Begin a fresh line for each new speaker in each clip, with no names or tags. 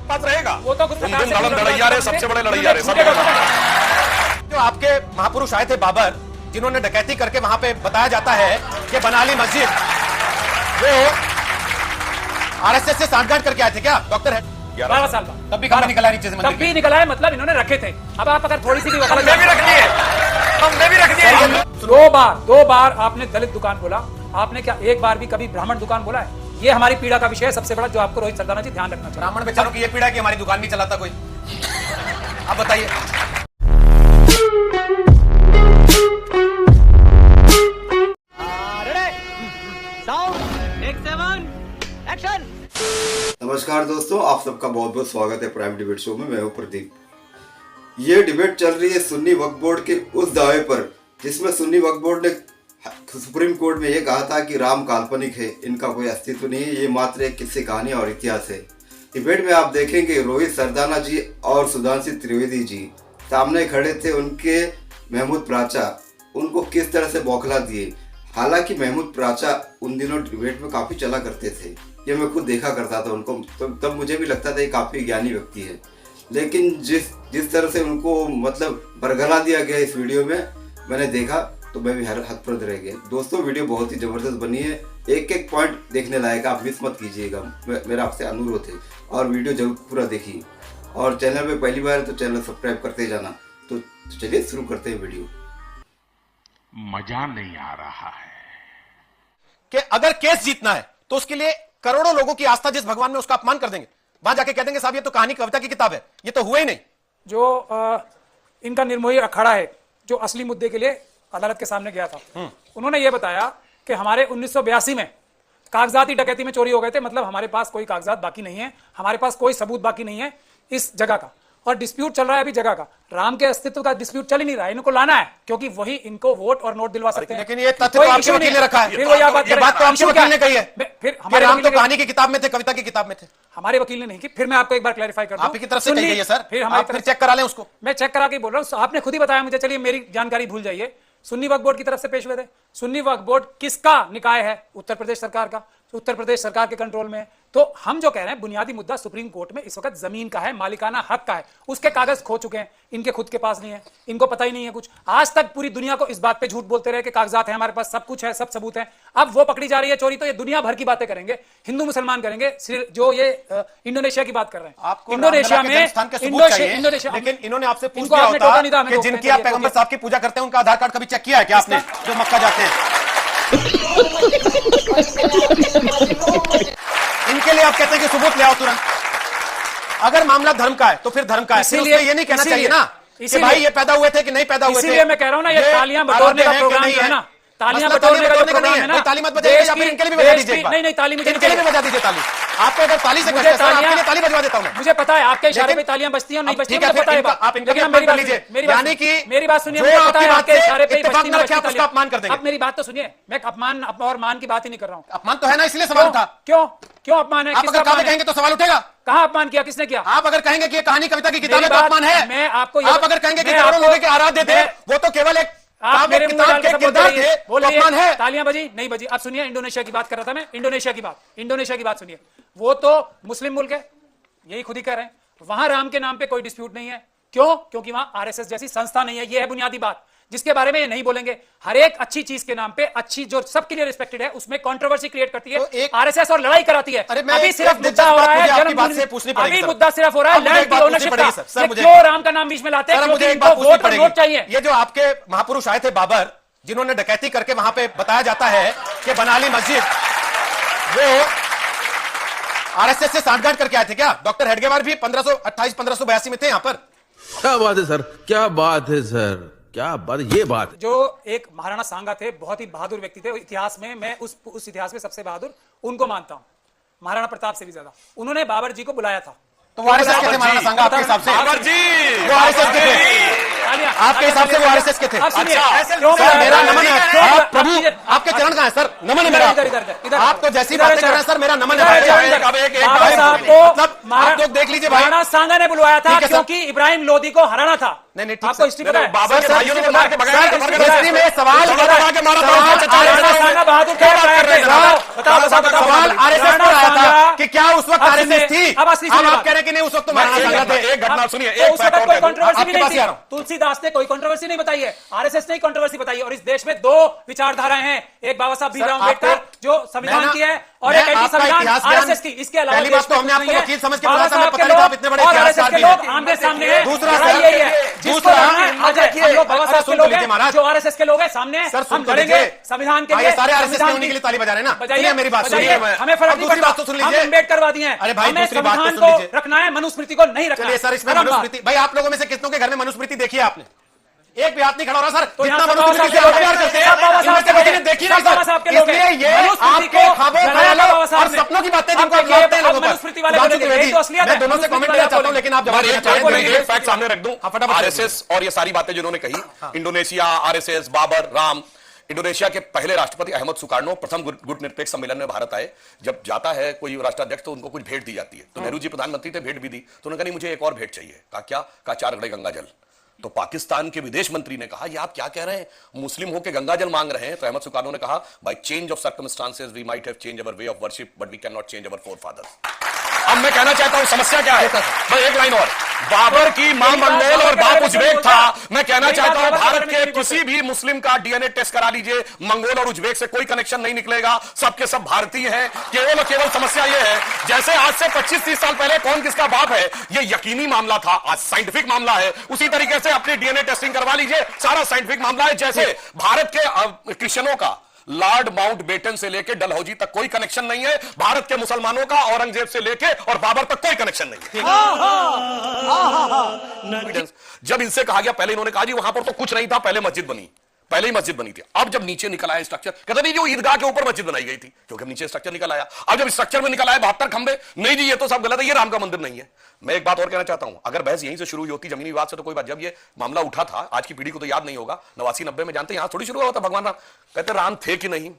बात रहेगा।
वो तो कुछ
लड़ैया रहे, सबसे बड़े लड़ैया रहे। जो आपके महापुरुष आए थे बाबर, जिन्होंने डकैती करके वहां पे बताया जाता है कि बना ली मस्जिद, वो आरएसएस से सांठगांठ करके आए थे क्या डॉक्टर?
12 साल बाद
तब भी कहाँ निकला नीचे से?
तब भी निकला है, मतलब इन्होंने रखे थे। अब आप अगर थोड़ी सी भी
हमने भी रख दिए, हमने भी रख दिए।
दो बार आपने दलित दुकान बोला, आपने क्या एक बार भी कभी ब्राह्मण दुकान बोला है? ये हमारी पीड़ा का विषय है सबसे बड़ा, जो आपको रोहित सरदाना जी ध्यान रखना चाहिए।
ब्राह्मण बेचारों की ये पीड़ा कि हमारी दुकान नहीं चलाता कोई। आप बताइए।
नमस्कार दोस्तों, आप सबका बहुत बहुत स्वागत है प्राइम डिबेट शो में। मैं हूं प्रदीप। ये डिबेट चल रही है सुन्नी वक्फ बोर्ड के उस दावे पर जिसमें सुन्नी वक्फ बोर्ड ने सुप्रीम कोर्ट में ये कहा था कि राम काल्पनिक है, इनका कोई अस्तित्व नहीं है, ये मात्र एक किस्से कहानी और इतिहास है। डिबेट में आप देखेंगे रोहित सरदाना जी और सुधांशु त्रिवेदी जी सामने खड़े थे, उनके महमूद प्राचा उनको किस तरह से बौखला दिए। हालांकि महमूद प्राचा उन दिनों डिबेट में काफ़ी चला करते थे, ये मैं खुद देखा करता था उनको, तब मुझे भी लगता था ये काफ़ी ज्ञानी व्यक्ति है। लेकिन जिस तरह से उनको मतलब बरगला दिया गया इस वीडियो में, मैंने देखा तो मैं भी हतप्रद रह गया। दोस्तों, वीडियो बहुत ही ज़बरदस्त बनी है, एक एक पॉइंट देखने लायक, आप मिस मत कीजिएगा, मेरा आपसे अनुरोध है। और वीडियो जरूर पूरा देखिए, और चैनल पे पहली बार है तो चैनल सब्सक्राइब करते जाना। तो चलिए शुरू करते हैं वीडियो।
मजा नहीं आ रहा है
कि अगर केस जीतना है तो उसके लिए करोड़ों लोगों की आस्था जिस भगवान में, उसका अपमान कर देंगे। वहां जाके कह देंगे साहब ये तो कहानी कविता की किताब है, ये तो हुआ ही नहीं।
जो इनका निर्मोही अखाड़ा है, जो असली मुद्दे के लिए अदालत के सामने गया था, उन्होंने ये बताया कि हमारे 1982 में कागजाती डकैती में चोरी हो गए थे, मतलब हमारे पास कोई कागजात बाकी नहीं है, हमारे पास कोई सबूत बाकी नहीं है इस जगह का, और डिस्प्यूट चल रहा है अभी जगह का। राम के अस्तित्व का डिस्प्यूट चल ही नहीं रहा है, इनको लाना है क्योंकि वही इनको वोट और नोट दिलवा सकते हैं।
लेकिन ये तथ्य तो आपके वकील ने रखा है,
फिर वो ये बात
तो आपके वकील ने कही है।
फिर
हमारे राम तो कहानी की किताब में थे, कविता की किताब में थे,
हमारे वकील ने नहीं की। फिर मैं आपको एक बार क्लैरिफाई कर दूं,
आपकी तरफ से कही गई है सर,
फिर
आप फिर चेक करा लें उसको।
मैं चेक करा के बोल रहा हूं, आपने खुद ही बताया मुझे, चलिए मेरी जानकारी भूल जाइए। सुन्नी वक्फ बोर्ड की तरफ से पेश हुए थे। सुन्नी वक्फ बोर्ड किसका निकाय है? उत्तर प्रदेश सरकार का। उत्तर प्रदेश सरकार के कंट्रोल में है। तो हम जो कह रहे हैं, बुनियादी मुद्दा सुप्रीम कोर्ट में इस वक्त जमीन का है, मालिकाना हक का है, उसके कागज खो चुके हैं, इनके खुद के पास नहीं है, इनको पता ही नहीं है कुछ। आज तक पूरी दुनिया को इस बात पे झूठ बोलते रहे कि कागजात है हमारे पास, सब कुछ है, सब सबूत है। अब वो पकड़ी जा रही है चोरी, तो ये दुनिया भर की बातें करेंगे, हिंदू मुसलमान करेंगे। जो ये इंडोनेशिया की बात कर रहे हैं,
आपको
इंडोनेशिया में,
इंडोनेशिया, लेकिन इन्होंने आपसे पूछ लिया होता कि जिनकी आप पैगंबर साहब की पूजा करते हैं उनका आधार कार्ड कभी चेक किया है क्या आपने, जो मक्का जाते हैं? इनके लिए आप कहते हैं कि सबूत ले आओ तुरंत। अगर मामला धर्म का है तो फिर धर्म का है, इसीलिए ये नहीं कहना चाहिए ना कि भाई ये पैदा हुए थे कि नहीं पैदा हुए थे।
इसीलिए मैं कह रहा हूं ना, ये तालियां बटोरने का प्रोग्राम जो है ना, तालियां बटोरने का प्रोग्राम है ना,
ताली मत बजाइए, या फिर इनके लिए भी बजा दीजिए।
नहीं, ताली मुझे
इनके लिए भी बजा दीजिए ताली। आपको अगर ताली से कष्ट है, आपके लिए ताली बजवा देता हूं मैं।
मुझे पता है आपके इशारे पे तालियां बजती हैं और नहीं बजती, मुझे पता है।
आप इनका भी अपमान कर लीजिए, यानी कि
मेरी बात सुनिए, मुझे पता है आपके इशारे पे
इत्तेफाक न रखें, आप उसका अपमान कर देंगे।
आप मेरी बात तो सुनिए, मैं अपमान और मान की बात ही नहीं कर रहा हूं।
अपमान तो है ना, इसलिए सवाल था।
क्यों अपमान है?
आप अगर कहा कहेंगे तो सवाल उठेगा।
कहां अपमान किया? किसने किया?
आप अगर कहेंगे कि ये कहानी कविता की किताब है तो अपमान है।
मैं आपको,
आप अगर कहेंगे कि करोड़ों लोगों के आराध्य थे, वो तो केवल एक
आप मेरे मुंह में डाल के सब बोलते रहिए,
अपमान है।
तालियां बजी नहीं बजी। अब सुनिए, इंडोनेशिया की बात कर रहा था मैं, इंडोनेशिया की बात सुनिए। वो तो मुस्लिम मुल्क है, यही खुद ही कह रहे हैं, वहां राम के नाम पे कोई डिस्प्यूट नहीं है। क्यों? क्योंकि वहां आरएसएस जैसी संस्था नहीं है। ये है बुनियादी बात, जिसके बारे में ये नहीं बोलेंगे। हर एक अच्छी चीज के नाम पे, अच्छी जो सबके लिए रिस्पेक्टेड है, उसमें कंट्रोवर्सी क्रिएट करती है आरएसएस और लड़ाई कराती है। अभी सिर्फ मुद्दा हो रहा है, अभी मुद्दा सिर्फ हो रहा है लैंड की ओनरशिप का। क्यों राम का नाम बीच में लाते हैं? क्योंकि इनको वोट और नोट चाहिए।
ये जो आपके महापुरुष आए थे बाबर, जिन्होंने डकैती करके वहां पे बताया जाता है कि बना ली मस्जिद, वो आरएसएस से सांठगांठ करके आए थे क्या? डॉक्टर हेडगेवार भी 1582 में थे यहाँ पर।
क्या बात है सर, क्या बात है सर, क्या बात, ये बात।
जो एक महाराणा सांगा थे, बहुत ही बहादुर व्यक्ति थे इतिहास में, मैं उस इतिहास में सबसे बहादुर उनको मानता हूं, महाराणा प्रताप से भी ज्यादा। उन्होंने बाबर जी को बुलाया था।
तो वो आरएसएस के थे महाराणा सांगा आपके हिसाब से? बाबर जी वो आरएसएस के थे आपके हिसाब से? वो आरएसएस के थे। अच्छा सर, मेरा नमन है प्रभु, आपके चरण कहां है सर? नमन है मेरा। आप तो जैसी बातें कर रहे हैं सर, मेरा नमन है। मतलब आप लोग देख लीजिए भाई।
महाराणा सांगा ने बुलवाया था
ठीक है सर।
क्योंकि इब्राहिम लोदी को हराना था।
नहीं, ठीक
आपको
सर।
हिस्ट्री पता है?
बाबर के भाइयों ने मार के भगाया।
हिस्ट्री में सवाल
महाराणा सांगा बहादुर क्या कर रहे हैं? बताओ
सवाल आरएसएस पर आया था कि क्या उस वक्त आरएसएस थी?
अब असली
अब आप कह रहे हैं कि नहीं, उस वक्त तो महाराणा सांगा थे।
एक घटना सुनिए,
तो
एक
उस वक्त
फैक्ट और
कोई
कह दूं।
कंट्रोवर्सी भी
आपके
नहीं
पास ही आ रहा
थी।
हूं।
तुलसीदास ने कोई कंट्रोवर्सी नहीं बताई है, आरएसएस ने कंट्रोवर्सी बताई है। और इस देश में दो विचारधाराएं हैं, एक बाबा साहब भीमराव अम्बेडकर जो संविधान की है और एक एंटी संविधान आरएसएस की। इसके अलावा
पहली बात तो हमने आपको वकील समझ के बुलाया था, हमें
बाबा
पता नहीं था आप इतने बड़े
और आरएसएस
इतिहासकार
के
भी
लोग
हैं।
आमने सामने हैं।
दूसरा
लड़ाई
सर,
यही है जिसको
दूसरा,
लड़ना है, आज है। हम लोग बाबा साहब के
सुन
लोग
लीजिए
हैं
महाराज।
जो आरएसएस के लोग हैं सामने हैं।
सर सुन
हम
तो
लड़ेंगे
लीजिए।
संविधान के
हाँ,
लिए।
ये सारे आरएसएस के
संविधान
होने के लिए ताली बजा रहे हैं ना।
बजाइए,
सुनिए मेरी बात,
बजाइए।
सुनिए मैं-
हमें फर्क
अब
नहीं
दूसरी
पड़ता।
बात तो सुन
हम
लीजिए।
अम्बेडकरवादी हैं।
अरे भाई,
हमें
दूसरी बात तो
संविधान
सुन लीजिए।
को रखना है, मनुस्मृति को नहीं रखना
चलिए
है।
सर, इसमें
आराम बात।
मनुस्मृति भाई, आप लोगों में से कितनों के घर में मनुस्मृति देखी है आपने? एक भी हाथ नहीं खड़ा हो रहा सर।
तो
जितना
यहाँ
मनुस्मृति से
बाबा
आप प्यार करते हैं,
साहब बाबा साहब
इनमें से
के
किसी ने
लोग
देखी
हैं।
नहीं
बाबा साहब
सर।
के लोग हैं।
इसलिए ये
मनुस्मृति
आपके
को
ख्वाबों
जलाया
ख्यालों
बाबा साहब
और
ने।
सपनों की बातें
अब
जिनको आप
देखिए,
लाते हैं
अब
लोगों पर।
मनुस्मृति वाले
सुधांशु
बोलेंगे,
त्रिवेदी,
ये तो असलियत है।
मैं दोनों से कमेंट लेना चाहता हूं, लेकिन आप जवाब देना चाहेंगे।
एक फैक्ट सामने रख दूं।
हाँ, फटाफट
आरएसएस और ये सारी बातें जिन्होंने कही, Indonesia, RSS, Babar, Ram. Indonesia के पहले राष्ट्रपति अहमद सुकार्नो प्रथम गुट निरपेक्ष सम्मेलन में भारत आए। जब जाता है कोई राष्ट्राध्यक्ष तो उनको कुछ भेंट दी जाती है। तो नेहरू जी प्रधानमंत्री थे, भेंट भी दी। तो उन्होंने कहा नहीं, मुझे एक और भेंट चाहिए। कहा क्या? कहा 4 घड़े गंगा जल। तो पाकिस्तान के विदेश मंत्री ने कहा ये आप क्या कह रहे हैं, मुस्लिम होकर गंगा जल मांग रहे हैं? तो अहमद सुकार्नो ने कहा by change of circumstances we might have change our way of worship but we can not change our forefathers. अब मैं कहना चाहता हूं समस्या क्या है। मैं एक लाइन और, बाबर की मां मंगोल और बाप उज्बेक था। मैं कहना चाहता हूं भारत के किसी भी मुस्लिम का डीएनए टेस्ट करा लीजिए, मंगोल और उज्बेक से कोई कनेक्शन नहीं निकलेगा। सबके सब भारतीय हैं। केवल और केवल समस्या यह है, जैसे आज से 25-30 साल पहले कौन किसका बाप है ये यकीनी मामला था, आज साइंटिफिक मामला है। उसी तरीके से अपनी डीएनए टेस्टिंग करवा लीजिए, सारा साइंटिफिक मामला है। जैसे भारत के क्रिश्चियनों का लॉर्ड माउंटबेटन से लेकर डलहौजी तक कोई कनेक्शन नहीं है, भारत के मुसलमानों का औरंगजेब से लेकर और बाबर तक कोई कनेक्शन नहीं है। जब इनसे कहा गया, पहले इन्होंने कहा जी वहां पर तो कुछ नहीं था, पहले मस्जिद बनी, पहले ही मस्जिद बनी थी। अब जब नीचे निकल आया स्ट्रक्चर, कहते नहीं जो ईदगाह के ऊपर मस्जिद बनाई गई थी, क्योंकि नीचे स्ट्रक्चर निकल आया। अब जब स्ट्रक्चर में निकल आया 72 खंबे, नहीं जी ये तो सब गलत है, ये राम का मंदिर नहीं है। मैं एक बात और कहना चाहता हूं, अगर बहस यहीं से शुरू हुई होती जमीनी विवाद से तो कोई बात। जब ये मामला उठा था, आज की पीढ़ी को तो याद नहीं होगा, 89-90 में जानते हैं यहां थोड़ी शुरू हुआ था भगवान राम। कहते राम थे कि नहीं,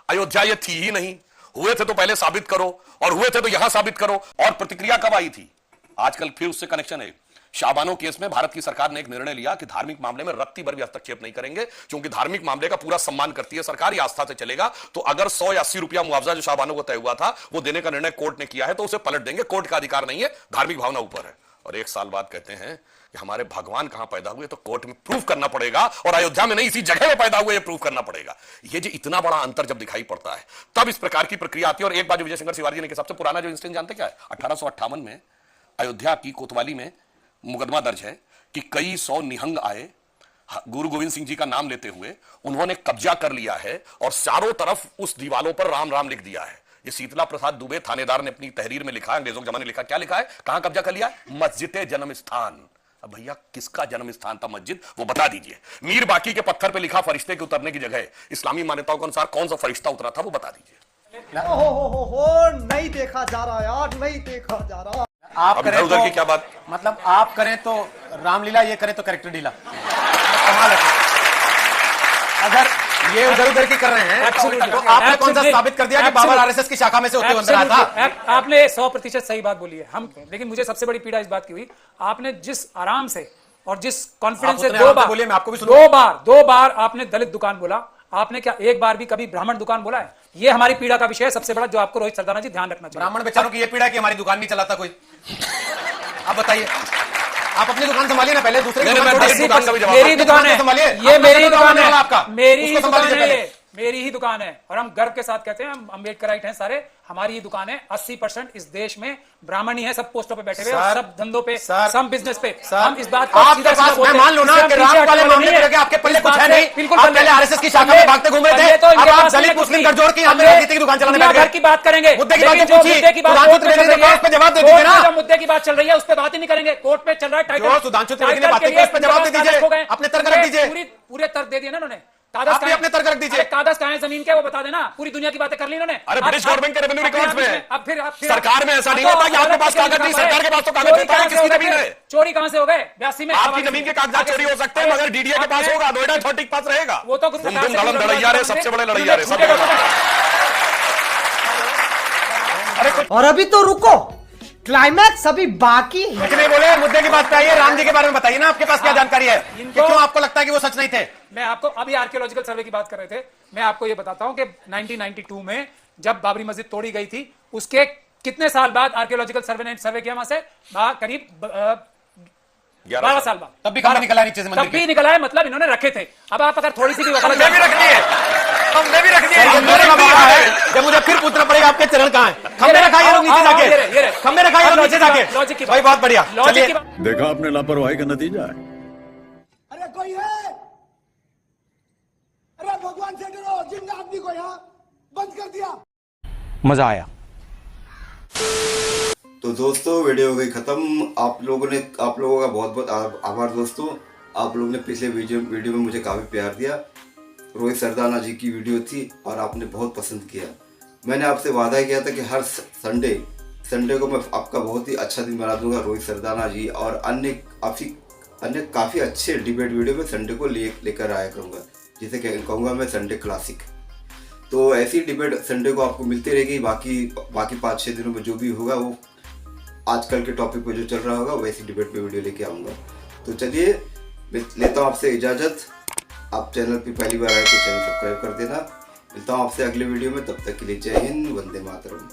अयोध्या ये थी ही नहीं, हुए थे तो पहले साबित करो, और हुए थे तो यहां साबित करो। और प्रतिक्रिया कब आई थी? आजकल फिर उससे कनेक्शन है। शाबानो केस में भारत की सरकार ने एक निर्णय लिया कि धार्मिक मामले में रत्ती भर भी हस्तक्षेप नहीं करेंगे, क्योंकि धार्मिक मामले का पूरा सम्मान करती है सरकार, ये आस्था से चलेगा। तो अगर 100 या 80 रुपया मुआवजा जो शाबानो को तय हुआ था वो देने का निर्णय कोर्ट ने किया है, तो उसे पलट देंगे। कोर्ट का अधिकार नहीं है, धार्मिक भावना ऊपर है। और 1 साल बाद कहते हैं कि हमारे भगवान कहां पैदा हुए, तो कोर्ट में प्रूफ करना पड़ेगा, और अयोध्या में नहीं इसी जगह में पैदा हुए ये प्रूफ करना पड़ेगा। ये जो इतना बड़ा अंतर जब दिखाई पड़ता है तब इस प्रकार की प्रक्रिया आती है। और एक बात विजय शंकर शिवाजी ने, सबसे पुराना जो इंसिडेंट जानते क्या है, 1858 में अयोध्या की कोतवाली में मुकदमा दर्ज है कि कई 100 निहंग आए, गुरु गोविंद सिंह जी का नाम लेते हुए उन्होंने कब्जा कर लिया है और चारों तरफ उस दीवालों पर राम राम लिख दिया है। ये शीतला प्रसाद दुबे थानेदार ने अपनी तहरीर में लिखा है, अंग्रेजों के जमाने लिखा। क्या लिखा है, कहां कब्जा कर लिया? मस्जिद जन्म स्थान। अब भैया किसका जन्म स्थान था मस्जिद, वो बता दीजिए। मीर बाकी के पत्थर पे लिखा फरिश्ते के उतरने की जगह, इस्लामी मान्यताओं के अनुसार कौन सा फरिश्ता उतरा था वो बता दीजिए।
हो नहीं देखा जा रहा यार, नहीं देखा जा रहा।
आप
अब
करें
इधर-उधर
तो
की क्या बात?
मतलब आप करें तो रामलीला, ये करें तो कैरेक्टर ढीला। कमाल है। अगर ये उधर उधर की कर रहे हैं तो आपने कौन सा साबित कर दिया कि बाबर आरएसएस की शाखा में से होते हुए अंदर आया था?
आपने 100% सही बात बोली है। हम, लेकिन मुझे सबसे बड़ी पीड़ा इस बात की हुई, आपने जिस आराम से और जिस कॉन्फिडेंस से
उतने आराम से बोलिए, मैं आपको भी सुनूं।
दो बार आपने दलित दुकान बोला, आपने क्या एक बार भी कभी ब्राह्मण दुकान बोला है? ये हमारी पीड़ा का विषय है सबसे बड़ा, जो आपको रोहित सरदाना जी ध्यान रखना चाहिए।
ब्राह्मण बेचारों की ये पीड़ा है कि हमारी दुकान नहीं चलाता कोई। आप बताइए, आप अपनी दुकान संभालिए ना पहले, दूसरे की दुकान छोड़िए।
दुकान का भी जवाब
मेरी दुकान है,
संभालिए,
ये मेरी दुकान है,
आपका
मेरी ही
उसको
दुकान
संभालिए
है,
पहले।
ये मेरी ही दुकान है। और हम गर्व के साथ कहते हैं, हम अम्बेडकराइट हैं सारे, हमारी ही दुकान है। 80% इस देश में ब्राह्मण ही है, सब पोस्टों पे बैठे हुए, और सब धंधों पे, सब बिजनेस पे। हम इस बात को
आपके पास, मैं मान लो ना कि राम वाले मामले में लगे, आपके पल्ले कुछ है नहीं।
बिल्कुल,
आप पहले आरएसएस की शाखा में भागते घूम रहे थे, अब आप दलित मुस्लिम गठजोड़ की यहाँ पे राजनीति की दुकान चलाने बैठ गए।
की बात करेंगे,
मुद्दे की बात
लेकिन
जो पूछी,
मुद्दे की बात
सुधांशु त्रिवेदी ने कहा, उस पे जवाब दे दीजिए ना।
जो मुद्दे की बात चल रही है उस पे बात ही नहीं करेंगे। कोर्ट पे चल रहा है टाइटल,
जो सुधांशु त्रिवेदी ने बातें की, उस पे जवाब दे दीजिए, अपने तर्क रख दीजिए।
पूरे तर्क दे दिए ना उन्होंने।
आप भी अपने तर्क रख दीजिए।
कागज कहां है जमीन के, वो बता देना। पूरी दुनिया की बातें कर ली इन्होंने।
अरे ब्रिटिश गवर्नमेंट के रेवेन्यू रिकॉर्ड्स में है।
अब फिर
सरकार में ऐसा नहीं होता कि आपके पास कागज नहीं, सरकार के पास तो कागज होता है। किसकी जमीन है?
चोरी कहां से हो गए? 82 में
आपकी जमीन के कागजात चोरी हो सकते हैं, मगर डीडीए के पास होगा, नोएडा अथॉरिटी के पास रहेगा।
वो तो
तुम धड़म लड़ैया रहे, सबसे बड़े लड़ैया रहे, सब।
और अभी तो रुको, क्लाइमैक्स अभी बाकी है।
कुछ नहीं बोले, मुद्दे की बात पे आइए। राम जी के बारे में बताइए ना, आपके पास क्या जानकारी है कि
इनको-
क्यों आपको लगता है कि वो सच नहीं थे?
मैं आपको अभी आर्कियोलॉजिकल सर्वे की बात कर रहे थे, मैं आपको ये बताता हूं कि 1992 में जब बाबरी मस्जिद तोड़ी गई थी, उसके कितने साल बाद आर्कियोलॉजिकल सर्वे ने सर्वे किया वहां से? करीब 12 साल बाद।
तब भी खंबा निकला नीचे से मंदिर
तब भी निकला है, मतलब इन्होंने रखे थे। अब आप अगर थोड़ी सी भी वकालत
हमने भी रख दिए, हमने भी रख दिए।
हमने रखा हुआ है। जब मुझे फिर पूछना पड़ेगा आपके चरण कहाँ हैं? खंबे रखा ये लोग नीचे जाके, खंबे रखा ये लोग नीचे जाके।
लॉजिक की
भाई बहुत बढ़िया,
लॉजिक
चलिए।
की बात।
देखा आपने लापरवाही का नतीजा है।
अरे कोई है? अरे भगवान से डरो, जिंदा आदमी को यहाँ बंद कर दिया।
मजा आया।
तो दोस्तों वीडियो हो गई खत्म। आप लोगों का बहुत बहुत आभार दोस्तों। आप लोगों ने पिछले वीडियो में मुझे काफ़ी प्यार दिया। रोहित सरदाना जी की वीडियो थी और आपने बहुत पसंद किया। मैंने आपसे वादा किया था कि हर संडे को मैं आपका बहुत ही अच्छा दिन बना दूंगा। रोहित सरदाना जी और अन्य काफ़ी अच्छे डिबेट वीडियो में संडे को लेकर आया करूँगा, जिसे कहूँगा मैं संडे क्लासिक। तो ऐसी डिबेट संडे को आपको मिलती रहेगी। बाकी 5-6 दिनों में जो भी होगा वो आजकल के टॉपिक पे जो चल रहा होगा वैसी डिबेट पे वीडियो लेके आऊँगा। तो चलिए लेता हूँ आपसे इजाज़त। आप चैनल पे पहली बार आए तो चैनल सब्सक्राइब कर देना। मिलता हूँ आपसे अगले वीडियो में, तब तक के लिए जय हिंद, वंदे मातरम।